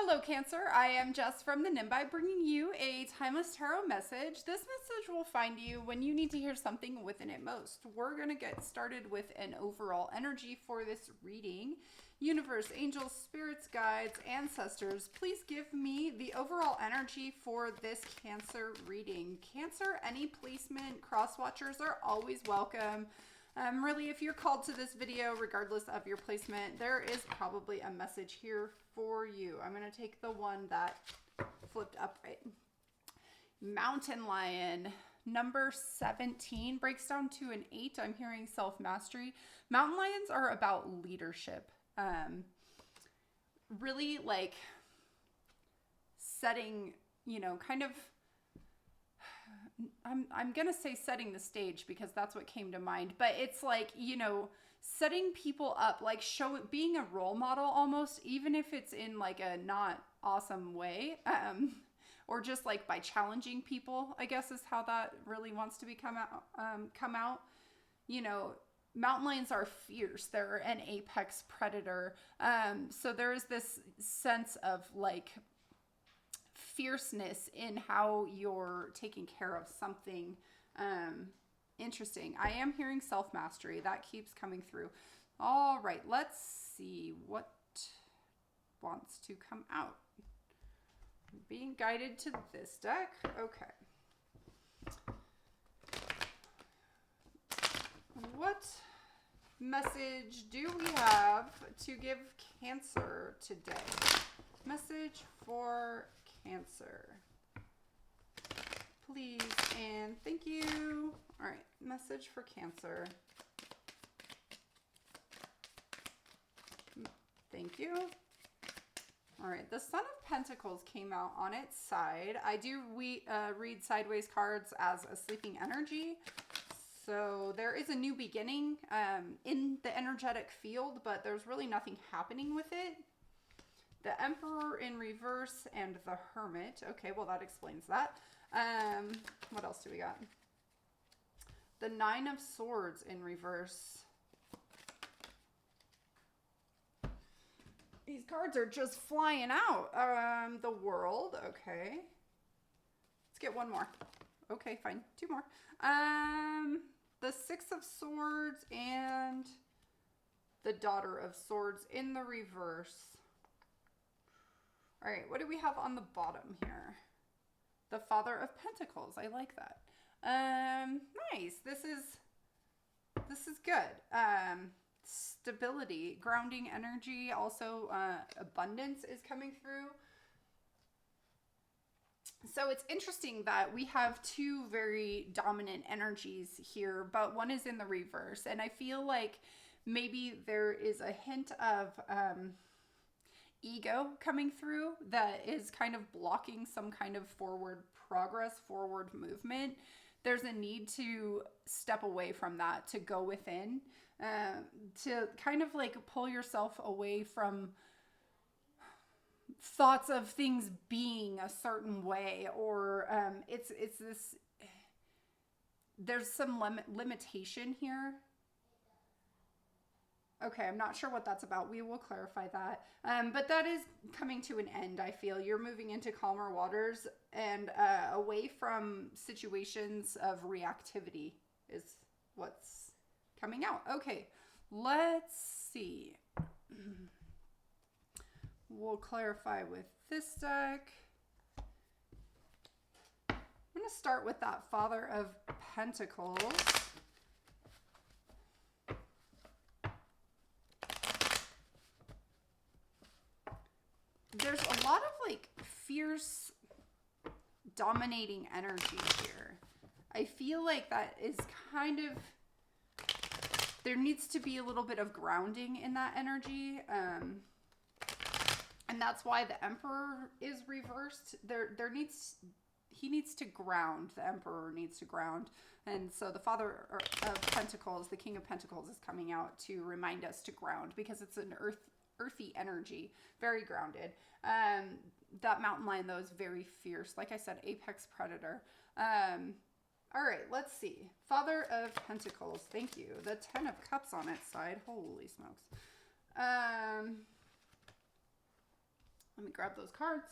Hello, Cancer. I am Jess from the Nimbi, bringing you a timeless tarot message. This message will find you when you need to hear something within it most. We're going to get started with an overall energy for this reading. Universe, angels, spirits, guides, ancestors, please give me the overall energy for this Cancer reading. Cancer, any placement, cross watchers are always welcome. Really, if you're called to this video, regardless of your placement, there is probably a message here for you. I'm going to take the one that flipped upright. Mountain Lion, number 17, breaks down to an 8. I'm hearing self-mastery. Mountain Lions are about leadership. Really like setting, kind of, I'm going to say setting the stage because that's what came to mind, but it's like, setting people up, like being a role model almost, even if it's in like a not awesome way, or just like by challenging people, I guess is how that really wants to come out. Mountain lions are fierce. They're an apex predator. So there is this sense of like fierceness in how you're taking care of something interesting. I am hearing self-mastery. That keeps coming through. All right, let's see what wants to come out. I'm being guided to this deck. Okay. What message do we have to give Cancer today? Message for Cancer. Please and thank you. All right, message for Cancer. Thank you. All right, the Son of Pentacles came out on its side. I do read sideways cards as a sleeping energy. So there is a new beginning in the energetic field, but there's really nothing happening with it. The Emperor in reverse and the Hermit. Okay, well that explains that. What else do we got? The Nine of Swords in reverse. These cards are just flying out. The World. Okay. Let's get one more. Okay, fine. Two more. The Six of Swords and the Daughter of Swords in the reverse. All right, what do we have on the bottom here? The Father of Pentacles. I like that. Nice. This is good. Stability, grounding energy, also abundance is coming through. So it's interesting that we have two very dominant energies here, but one is in the reverse. And I feel like maybe there is a hint of ego coming through that is kind of blocking some kind of forward progress, forward movement. There's a need to step away from that, to go within, to kind of like pull yourself away from thoughts of things being a certain way, or it's this, there's some limitation here. Okay, I'm not sure what that's about. We will clarify that. But that is coming to an end, I feel. You're moving into calmer waters and away from situations of reactivity is what's coming out. Okay, let's see. We'll clarify with this deck. I'm going to start with that Father of Pentacles. There's a lot of like fierce dominating energy here. I feel like that is kind of, there needs to be a little bit of grounding in that energy. And that's why the Emperor is reversed. He needs to ground. The Emperor needs to ground. And so the Father of Pentacles, the King of Pentacles, is coming out to remind us to ground because it's an earthy energy, very grounded. That mountain lion, though, is very fierce. Like I said, apex predator. All right, let's see. Father of Pentacles, thank you. The Ten of Cups on its side. Holy smokes. Let me grab those cards.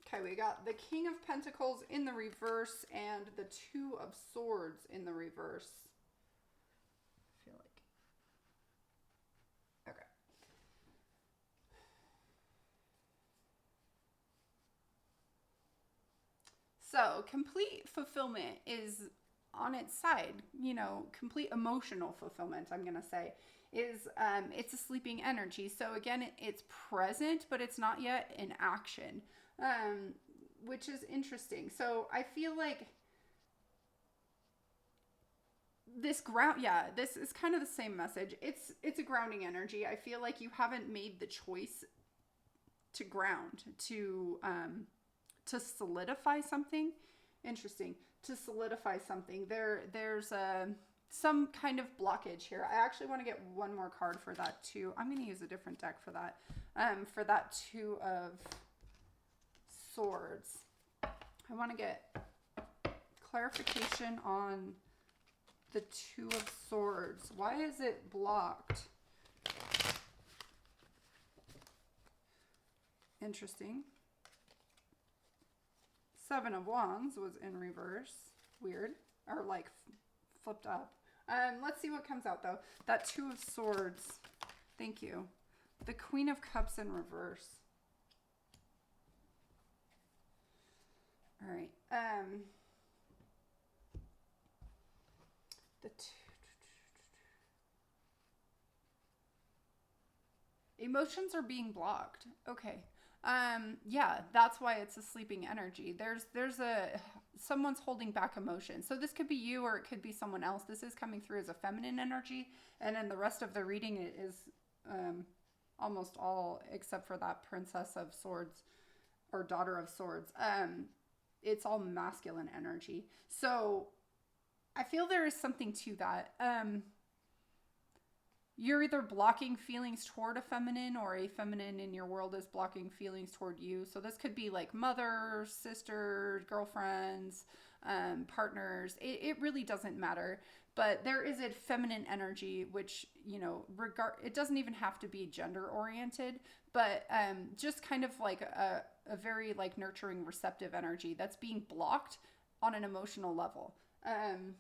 Okay, we got the King of Pentacles in the reverse and the Two of Swords in the reverse. I feel like... Okay. So, complete fulfillment is on its side, you know, complete emotional fulfillment, I'm going to say, is it's a sleeping energy. So again, it's present, but it's not yet in action, which is interesting. So I feel like this ground, yeah, this is kind of the same message. It's a grounding energy. I feel like you haven't made the choice to ground, to solidify something. Interesting. To solidify something. There's some kind of blockage here. I actually want to get one more card for that too. I'm going to use a different deck for that. For that Two of Swords. I want to get clarification on the Two of Swords. Why is it blocked? Interesting. Seven of Wands was in reverse. Weird. Or like flipped up. Let's see what comes out though. That Two of Swords. Thank you. The Queen of Cups in reverse. All right. Emotions are being blocked. Okay. Yeah, that's why it's a sleeping energy. There's someone's holding back emotion. So this could be you or it could be someone else. This is coming through as a feminine energy. And then the rest of the reading is almost all, except for that Princess of Swords or Daughter of Swords. It's all masculine energy. So I feel there is something to that. You're either blocking feelings toward a feminine or a feminine in your world is blocking feelings toward you. So this could be like mothers, sisters, girlfriends, partners. It really doesn't matter. But there is a feminine energy, which, you know, it doesn't even have to be gender oriented, but just kind of like a very like nurturing, receptive energy that's being blocked on an emotional level. And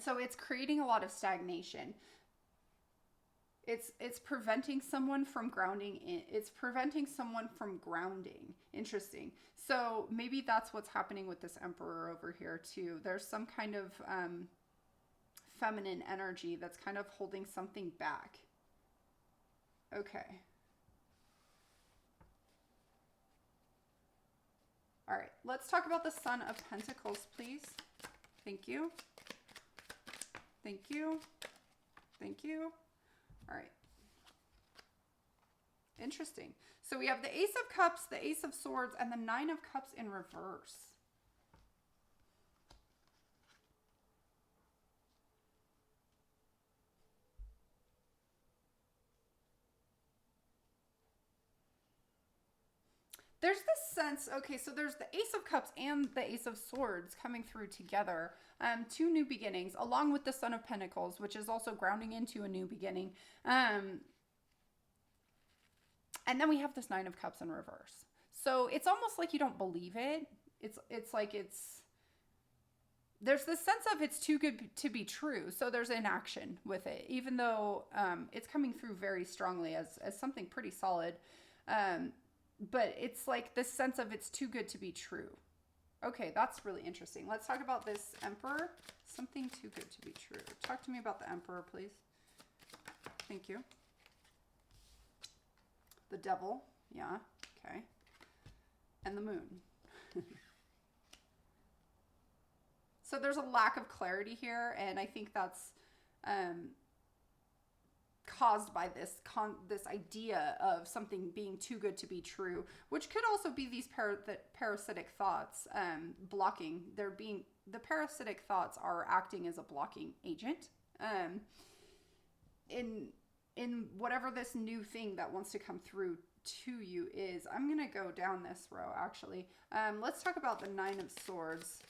so it's creating a lot of stagnation. It's preventing someone from grounding in. It's preventing someone from grounding. Interesting. So maybe that's what's happening with this Emperor over here too. There's some kind of feminine energy that's kind of holding something back. Okay. All right. Let's talk about the Son of Pentacles, please. Thank you. Thank you. Thank you. All right. Interesting. So we have the Ace of Cups, the Ace of Swords, and the Nine of Cups in reverse. There's this sense, okay, so there's the Ace of Cups and the Ace of Swords coming through together. Two new beginnings, along with the Son of Pentacles, which is also grounding into a new beginning. And then we have this Nine of Cups in reverse. So it's almost like you don't believe it. It's like there's this sense of it's too good to be true. So there's inaction with it, even though it's coming through very strongly as something pretty solid. But it's like this sense of it's too good to be true. Okay, that's really interesting. Let's talk about this Emperor. Something too good to be true. Talk to me about the Emperor, please. Thank you. The Devil. Yeah, okay. And the Moon. So there's a lack of clarity here, and I think that's caused by this idea of something being too good to be true, which could also be these parasitic thoughts blocking. The parasitic thoughts are acting as a blocking agent in whatever this new thing that wants to come through to you is. I'm gonna go down this row actually. Let's talk about the Nine of Swords.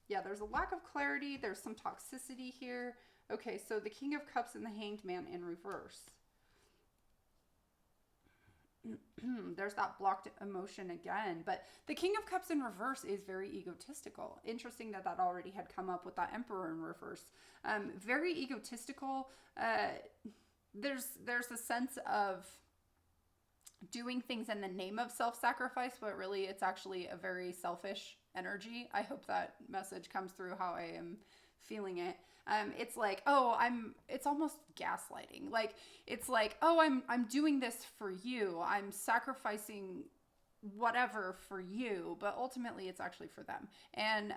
Yeah, there's a lack of clarity. There's some toxicity here. Okay, so the King of Cups and the Hanged Man in reverse. there's that blocked emotion again. But the King of Cups in reverse is very egotistical. Interesting that that already had come up with that Emperor in reverse. Very egotistical. There's a sense of doing things in the name of self-sacrifice, but really it's actually a very selfish energy. I hope that message comes through how I am feeling it. It's like, it's almost gaslighting. Like, it's like, I'm doing this for you. I'm sacrificing whatever for you, but ultimately it's actually for them. And,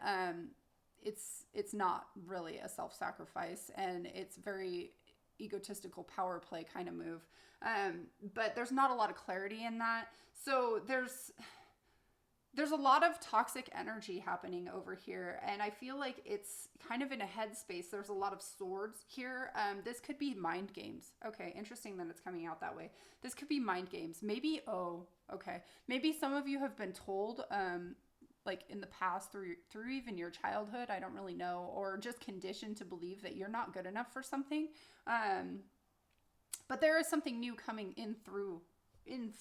it's not really a self-sacrifice, and it's very egotistical power play kind of move. But there's not a lot of clarity in that. So there's a lot of toxic energy happening over here, and I feel like it's kind of in a headspace. There's a lot of swords here. This could be mind games. Okay, interesting that it's coming out that way. This could be mind games. Maybe, maybe some of you have been told, like in the past through even your childhood, I don't really know, or just conditioned to believe that you're not good enough for something. But there is something new coming in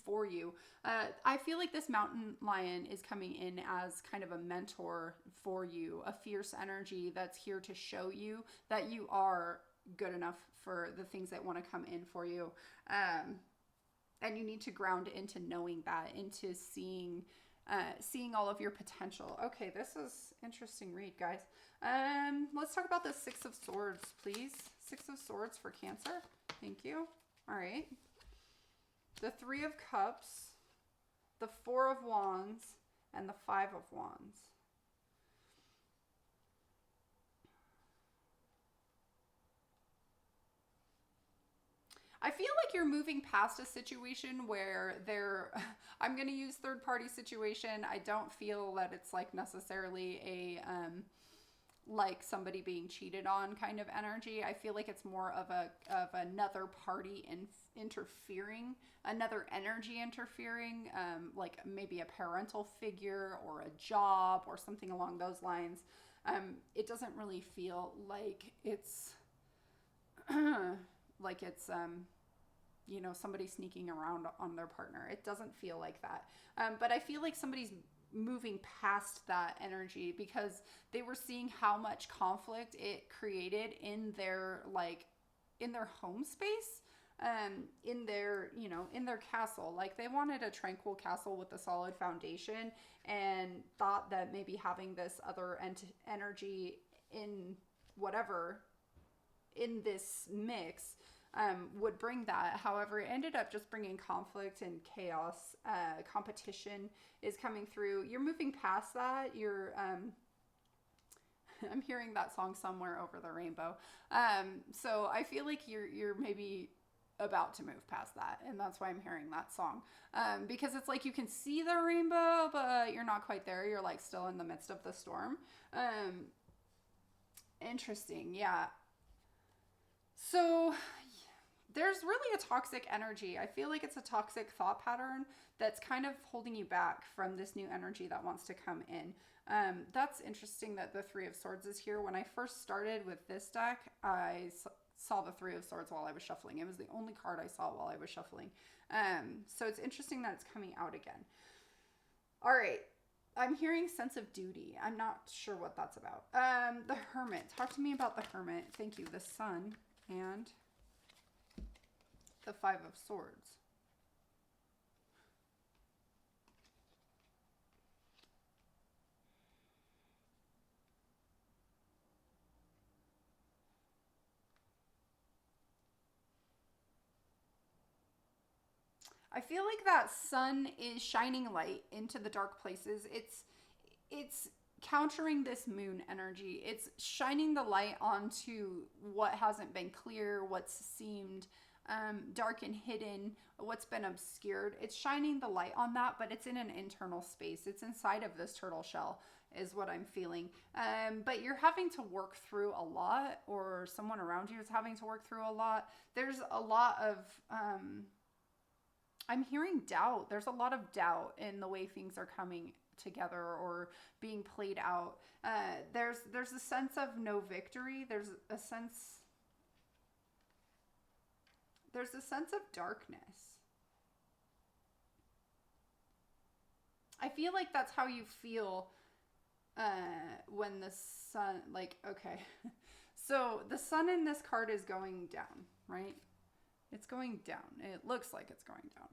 for you. I feel like this mountain lion is coming in as kind of a mentor for you, a fierce energy that's here to show you that you are good enough for the things that want to come in for you. And you need to ground into knowing that, into seeing all of your potential. Okay, this is interesting read, guys. Let's talk about the Six of Swords, please. Six of Swords for Cancer. Thank you. All right. The Three of Cups, the Four of Wands, and the Five of Wands. I feel like you're moving past a situation where I'm going to use third party situation. I don't feel that it's like necessarily a, like somebody being cheated on kind of energy. I feel like it's more of another party interfering, another energy interfering, like maybe a parental figure or a job or something along those lines. It doesn't really feel like it's like it's somebody sneaking around on their partner. It doesn't feel like that. But I feel like somebody's moving past that energy because they were seeing how much conflict it created in their home space, in their castle. Like, they wanted a tranquil castle with a solid foundation, and thought that maybe having this other energy in this mix would bring that. However, it ended up just bringing conflict and chaos. Competition is coming through. You're moving past that. I'm hearing that song Somewhere Over the Rainbow. So I feel like you're maybe about to move past that, and that's why I'm hearing that song. Because it's like you can see the rainbow, but you're not quite there. You're like still in the midst of the storm. Interesting, yeah. So there's really a toxic energy. I feel like it's a toxic thought pattern that's kind of holding you back from this new energy that wants to come in. That's interesting that the Three of Swords is here. When I first started with this deck, I saw the Three of Swords while I was shuffling. It was the only card I saw while I was shuffling. So it's interesting that it's coming out again. All right. I'm hearing sense of duty. I'm not sure what that's about. The Hermit. Talk to me about the Hermit. Thank you. The Sun and the Five of Swords. I feel like that sun is shining light into the dark places. It's countering this moon energy. It's shining the light onto what hasn't been clear, what's seemed dark and hidden, what's been obscured. It's shining the light on that, but it's in an internal space. It's inside of this turtle shell is what I'm feeling. But you're having to work through a lot, or someone around you is having to work through a lot. There's a lot of... I'm hearing doubt. There's a lot of doubt in the way things are coming together or being played out. There's a sense of no victory. There's a sense of darkness. I feel like that's how you feel when the sun, like, okay. So the sun in this card is going down, right? It's going down. It looks like it's going down.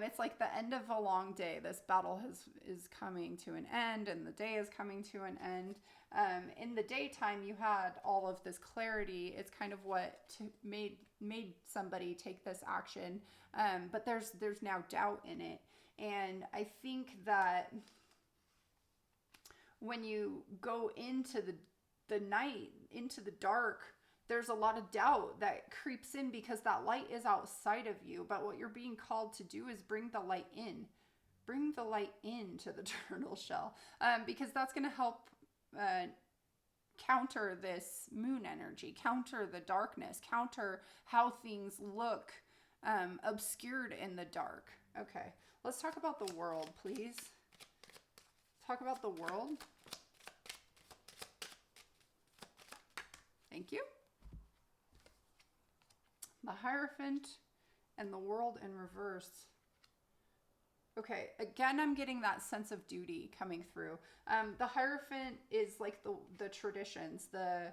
It's like the end of a long day. This battle is coming to an end, and the day is coming to an end. In the daytime, you had all of this clarity. It's kind of what made somebody take this action. But there's now doubt in it, and I think that when you go into the night, into the dark, there's a lot of doubt that creeps in because that light is outside of you. But what you're being called to do is bring the light in. Bring the light into the turtle shell, because that's going to help counter this moon energy, counter the darkness, counter how things look obscured in the dark. Okay, let's talk about the world, please. Talk about the world. Thank you. The Hierophant and the world in reverse. Okay, again, I'm getting that sense of duty coming through. The Hierophant is like the traditions, the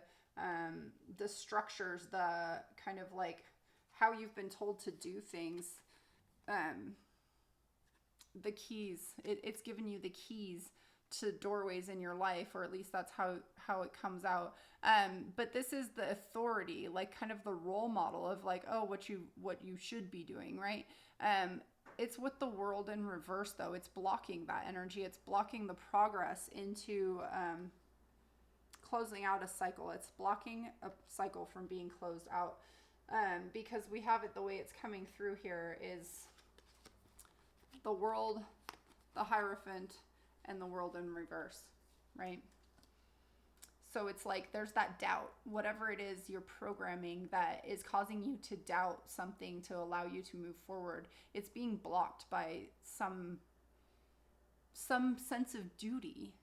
structures, the kind of like how you've been told to do things. The keys. It's given you the keys to doorways in your life, or at least that's how it comes out. But this is the authority, like kind of the role model of like, oh, what you should be doing, right? It's with the world in reverse, though. It's blocking that energy. It's blocking the progress into closing out a cycle. It's blocking a cycle from being closed out, because we have it the way it's coming through here is the world, the Hierophant, and the world in reverse, right? So it's like there's that doubt, whatever it is you're programming that is causing you to doubt something to allow you to move forward. It's being blocked by some sense of duty.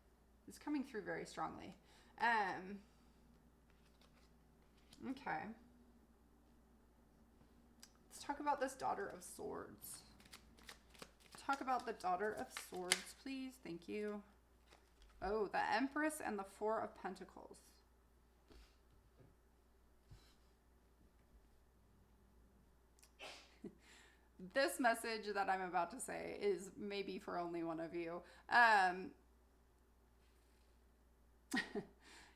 It's coming through very strongly. Okay. Let's talk about this Daughter of Swords. Talk about the Daughter of Swords, please. Thank you. Oh, the Empress and the Four of Pentacles. This message that I'm about to say is maybe for only one of you.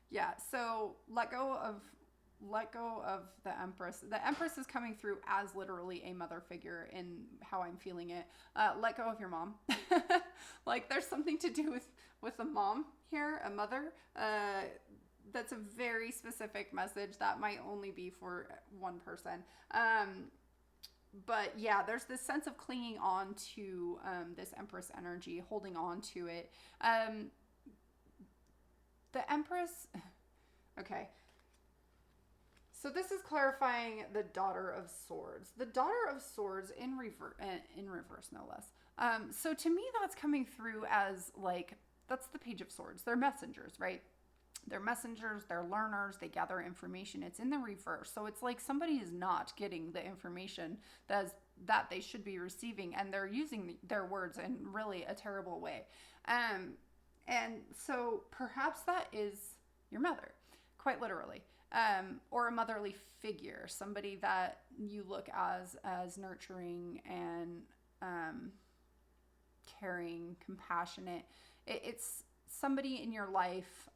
Yeah, so let go of the Empress. The Empress is coming through as literally a mother figure in how I'm feeling it. Let go of your mom. Like there's something to do with a mom here, a mother. That's a very specific message that might only be for one person. But yeah, there's this sense of clinging on to this Empress energy, holding on to it. The Empress, okay. So this is clarifying the Daughter of Swords. The Daughter of Swords in reverse, no less. So to me, that's coming through as like, that's the Page of Swords. They're messengers, right? They're messengers, they're learners, they gather information. It's in the reverse. So it's like somebody is not getting the information that they should be receiving, and they're using their words in really a terrible way. And so perhaps that is your mother, quite literally. Or a motherly figure, somebody that you look as nurturing and caring, compassionate. It's somebody in your life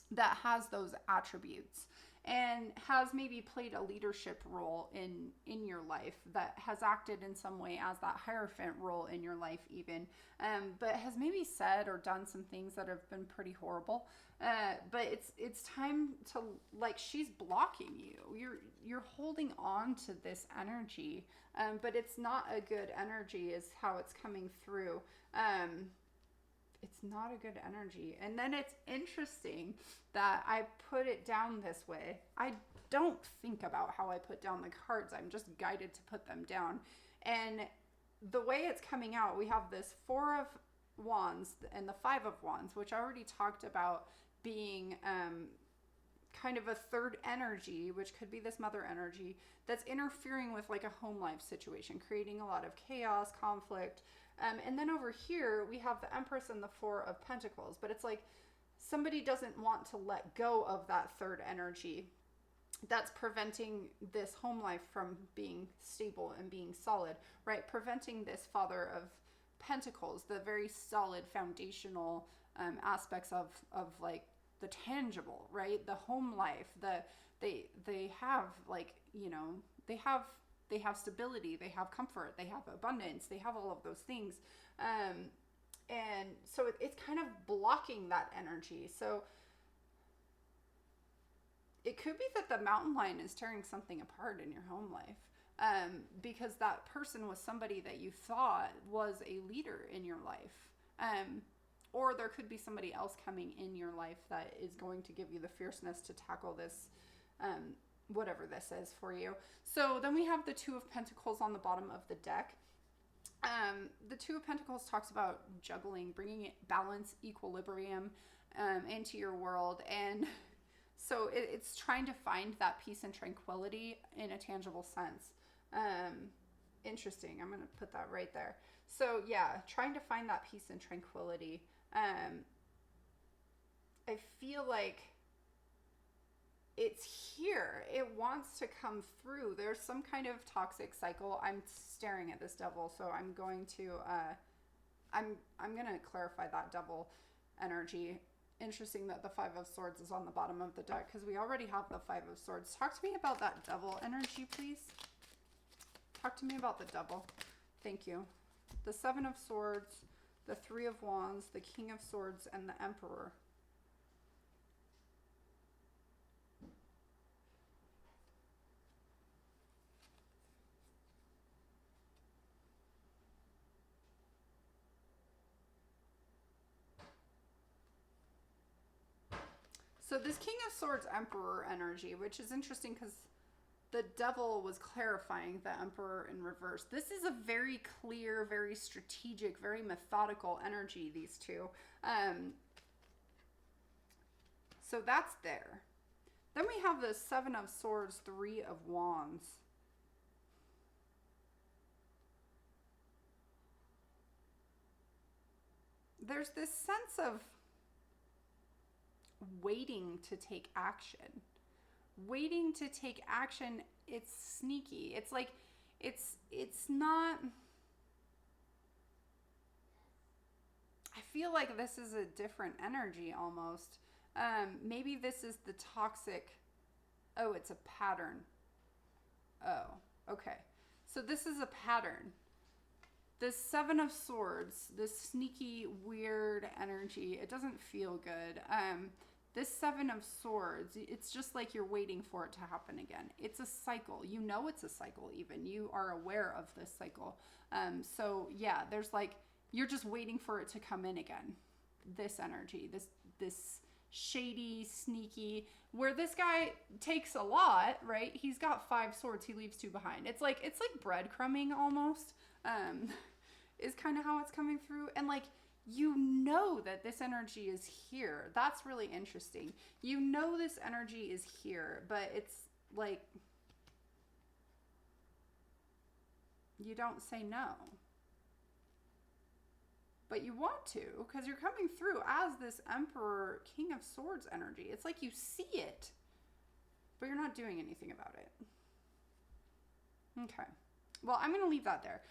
that has those attributes and has maybe played a leadership role in your life, that has acted in some way as that Hierophant role in your life even, but has maybe said or done some things that have been pretty horrible. But it's time to, like, she's blocking you. You're holding on to this energy, but it's not a good energy is how it's coming through. It's not a good energy. And then it's interesting that I put it down this way. I don't think about how I put down the cards. I'm just guided to put them down. And the way it's coming out, we have this Four of Wands and the Five of Wands, which I already talked about being kind of a third energy, which could be this mother energy, that's interfering with like a home life situation, creating a lot of chaos, conflict, And then over here, we have the Empress and the Four of Pentacles. But it's like somebody doesn't want to let go of that third energy that's preventing this home life from being stable and being solid, right? Preventing this Father of Pentacles, the very solid foundational aspects of like the tangible, right? The home life, they have like, you know, they have stability, they have comfort, they have abundance, they have all of those things. And so it's kind of blocking that energy. So it could be that the mountain lion is tearing something apart in your home life, because that person was somebody that you thought was a leader in your life. Or there could be somebody else coming in your life that is going to give you the fierceness to tackle this, whatever this is for you. So then we have the Two of Pentacles on the bottom of the deck. The Two of Pentacles talks about juggling, bringing balance, equilibrium into your world. And so it's trying to find that peace and tranquility in a tangible sense. Interesting. I'm going to put that right there. So yeah, trying to find that peace and tranquility. I feel like it's here. It wants to come through. There's some kind of toxic cycle. I'm staring at this devil, so I'm going to I'm going to clarify that devil energy. Interesting that the Five of Swords is on the bottom of the deck, because we already have the Five of Swords. Talk to me about that devil energy, please. Talk to me about the devil. Thank you. The Seven of Swords, the Three of Wands, the King of Swords, and the Emperor. So this King of Swords Emperor energy, which is interesting because the devil was clarifying the Emperor in reverse. This is a very clear, very strategic, very methodical energy, these two. So that's there. Then we have the Seven of Swords, Three of Wands. There's this sense of waiting to take action. Waiting to take action. It's sneaky. It's like it's not, I feel like this is a different energy almost. Maybe this is the toxic. Oh, it's a pattern. Oh, okay. So this is a pattern. The Seven of Swords, this sneaky, weird energy, it doesn't feel good. This Seven of Swords, it's just like you're waiting for it to happen again. It's a cycle. You know it's a cycle even. You are aware of this cycle. So yeah, there's like, you're just waiting for it to come in again. This energy, this shady, sneaky, where this guy takes a lot, right? He's got 5 swords, he leaves 2 behind. It's like breadcrumbing almost, is kind of how it's coming through. And like, you know that this energy is here. That's really interesting. You know this energy is here, but it's like, you don't say no. But you want to, because you're coming through as this Emperor, King of Swords energy. It's like you see it, but you're not doing anything about it. Okay. Well, I'm going to leave that there.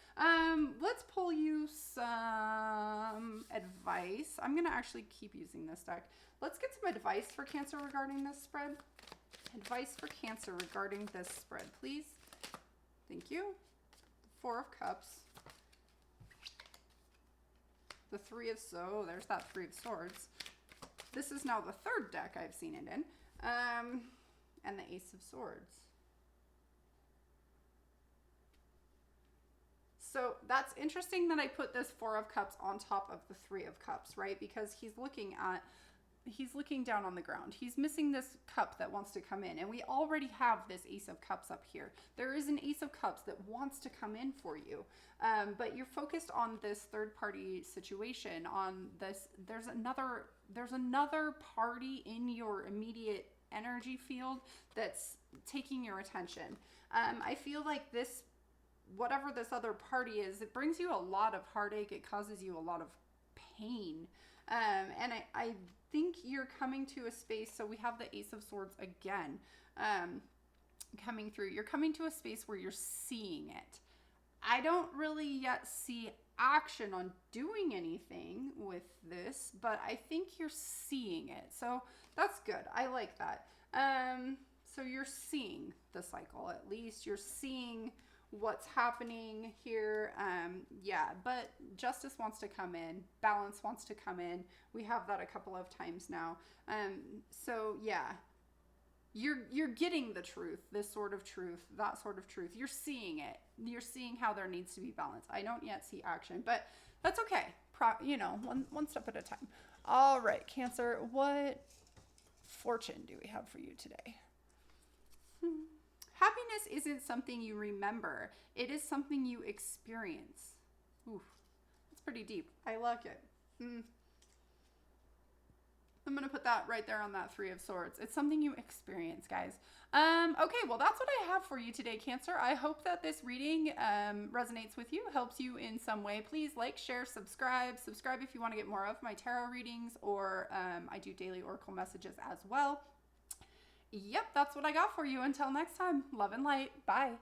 Let's pull you some advice. I'm going to actually keep using this deck. Let's get some advice for Cancer regarding this spread. Advice for Cancer regarding this spread, please. Thank you. Four of Cups. The Three of there's that Three of Swords. This is now the 3rd deck I've seen it in. And the Ace of Swords. So that's interesting that I put this Four of Cups on top of the Three of Cups, right? Because he's looking down on the ground. He's missing this cup that wants to come in. And we already have this Ace of Cups up here. There is an Ace of Cups that wants to come in for you. But you're focused on this third party situation, on this, there's another party in your immediate energy field that's taking your attention. I feel like this whatever this other party is, it brings you a lot of heartache. It causes you a lot of pain. And I think you're coming to a space. So we have the Ace of Swords again coming through. You're coming to a space where you're seeing it. I don't really yet see action on doing anything with this, but I think you're seeing it. So that's good. I like that. So you're seeing the cycle, at least. You're seeing what's happening here. Yeah, but justice wants to come in. Balance wants to come in. We have that a couple of times now. So yeah, you're getting the truth, this sort of truth, that sort of truth. You're seeing it. You're seeing how there needs to be balance. I don't yet see action, but that's okay. One step at a time. All right, Cancer, what fortune do we have for you today? Happiness isn't something you remember. It is something you experience. Ooh, that's pretty deep. I like it. I'm going to put that right there on that Three of Swords. It's something you experience, guys. Okay, well, that's what I have for you today, Cancer. I hope that this reading resonates with you, helps you in some way. Please like, share, subscribe. Subscribe if you want to get more of my tarot readings, or I do daily oracle messages as well. Yep, that's what I got for you. Until next time, love and light. Bye.